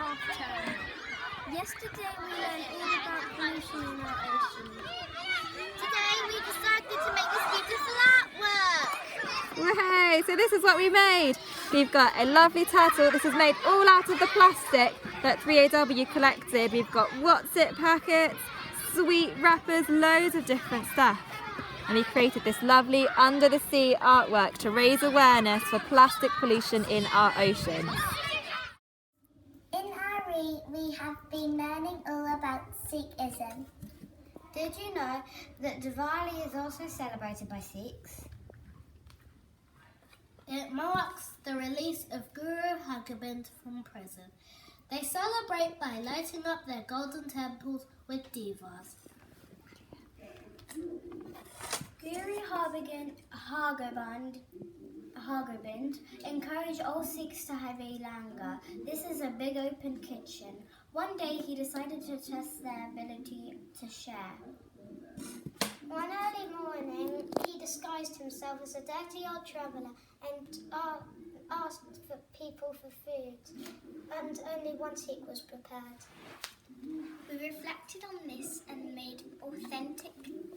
half term. Yesterday we learned all about pollution in our oceans. Today we decided to make this beautiful artwork. Hey, so this is what we made. We've got a lovely turtle. This is made all out of the plastic that 3AW collected. We've got What's It packets, sweet wrappers, loads of different stuff. And we created this lovely under the sea artwork to raise awareness for plastic pollution in our oceans. In RE, we have been learning all about Sikhism. Did you know that Diwali is also celebrated by Sikhs? It marks the release of Guru Har Gobind from prison. They celebrate by lighting up their golden temples with divas. Guru Har Gobind encouraged all Sikhs to have a langar. This is a big open kitchen. One day he decided to test their ability to share. One early morning, he disguised himself as a dirty old traveller and asked for people for food, and only one Sikh was prepared. We reflected on this and made authentic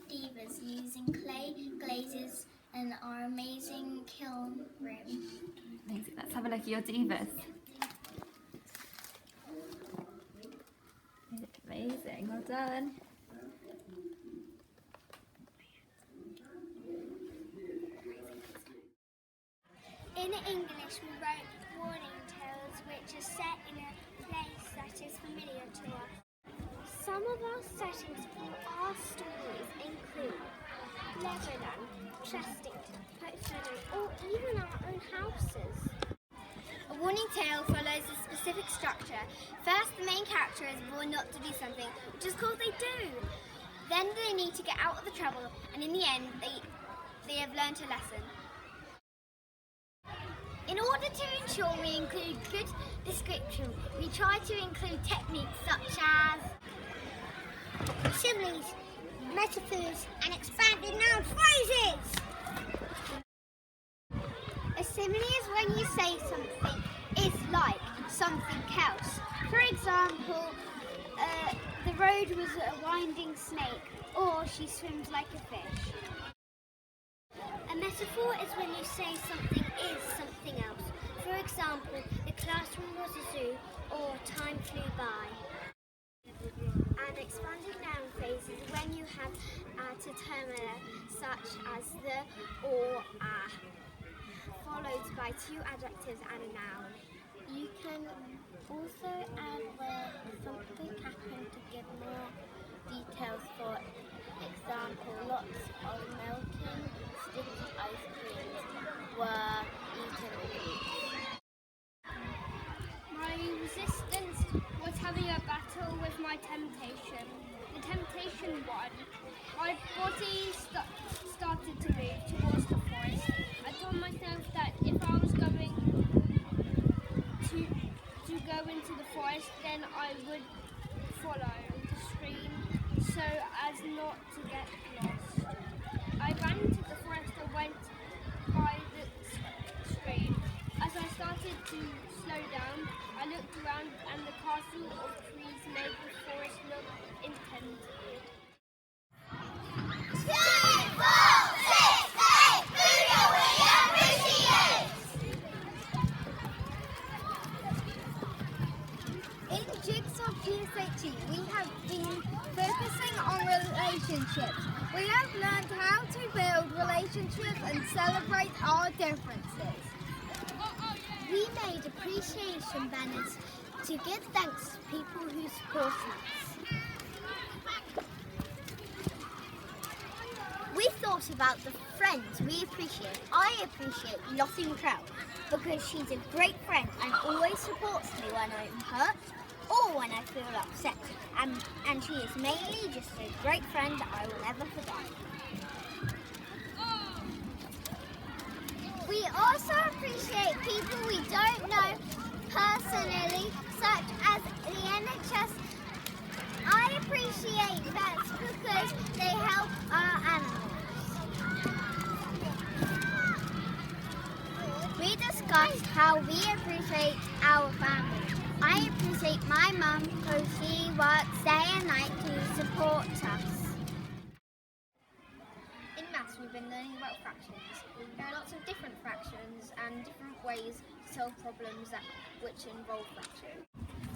divas using clay, glazes and our amazing kiln room. Amazing. Let's have a look at your divas. Amazing, well done. In English, we wrote warning tales which are set in a place that is familiar to us. Some of our settings for our stories include Lebanon, Chesterton, Portland, or even our own houses. A warning tale follows a specific structure. First, the main character is warned not to do something, which is called they do. Then they need to get out of the trouble, and in the end, they have learned a lesson. In order to ensure we include good description, we try to include techniques such as similes, metaphors, and expanded noun phrases. A simile is when you say something is like something else. For example, the road was a winding snake, or she swims like a fish. A metaphor is when you say something is something else. For example, the classroom was a zoo, or time flew by. An expanded noun phrase is when you have determiner such as the or a, followed by two adjectives and a noun. You can also add where something happened to give more details. For example, lots of melting sticky ice creams were eaten. My resistance was having a battle with my temptation. The temptation won. My body started to move towards the forest. I told myself that if I was going to go into the forest, then I would follow the stream so as not to get lost. I ran into the forest and went by the stream. As I started to slow down, I looked around and the castle of trees made the forest look intense. 2, 4, 6, 8, who do we appreciate? In Jigsaw PSHE, we have been focusing on relationships. We have learned how to build relationships and celebrate our differences. We made appreciation banners to give thanks to people who support us. We thought about the friends we appreciate. I appreciate Lottie Trout because she's a great friend and always supports me when I'm hurt or when I feel upset. And she is mainly just a great friend that I will never forget. We also appreciate people we don't know personally, such as the NHS. I appreciate vets because they help our animals. We discussed how we appreciate our family. I I appreciate my mum because she works day and night to support us. In maths, we've been learning about fractions. There are lots of different fractions and different ways to solve problems which involve fraction.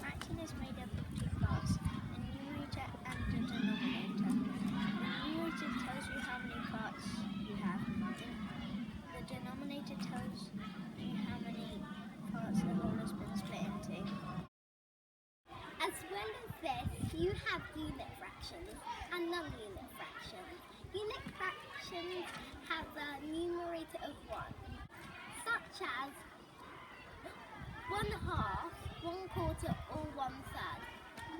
Fraction is made up of two parts, a numerator and a denominator. The numerator tells you how many parts you have. The denominator tells you how many parts the whole has been split into. As well as this, you have unit fractions and non-unit fractions. Unit fractions have a numerator of 1, such as 1/2, 1/4 or 1/3.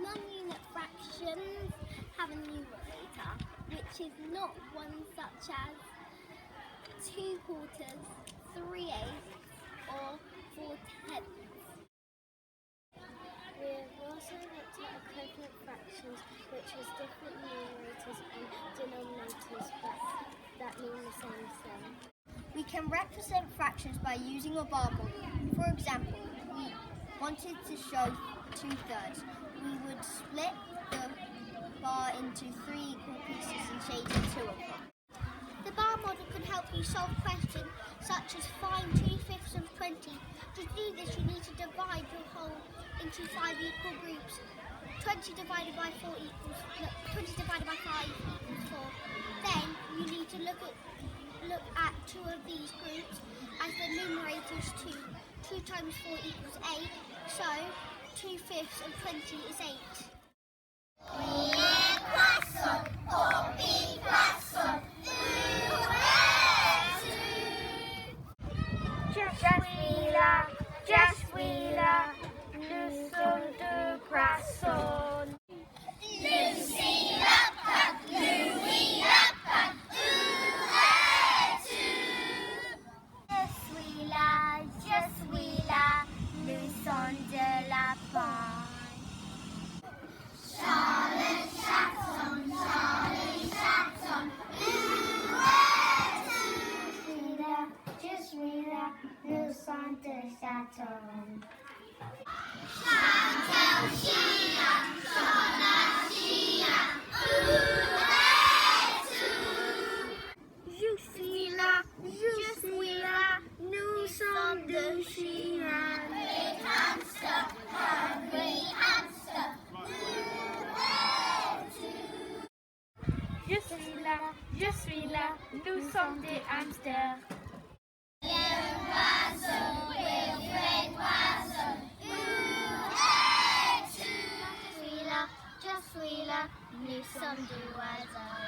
Non-unit fractions have a numerator which is not 1, such as 2/4, 3/8 or 4/10. We have also looked at equivalent fractions, which has different numerators and denominators, but that mean the same thing. We can represent fractions by using a bar model. For example, we wanted to show 2/3. We would split the bar into 3 equal pieces and shade 2 of them. The bar model can help you solve questions such as find 2/5 of 20. To do this, you need to divide your whole into 5 equal groups. 20 divided by 5 equals 4. Then you need to look at 2 of these groups as the numerator is 2. 2 times 4 equals 8. So 2/5 of 20 is 8. Je suis là, nous sommes deux croissants. Je suis là, nous sommes de la paille. Je suis là, nous sommes de Château. Je suis là, nous sommes de Chine. Je suis là, nous sommes des hamsters. Je suis là, nous sommes des oiseaux.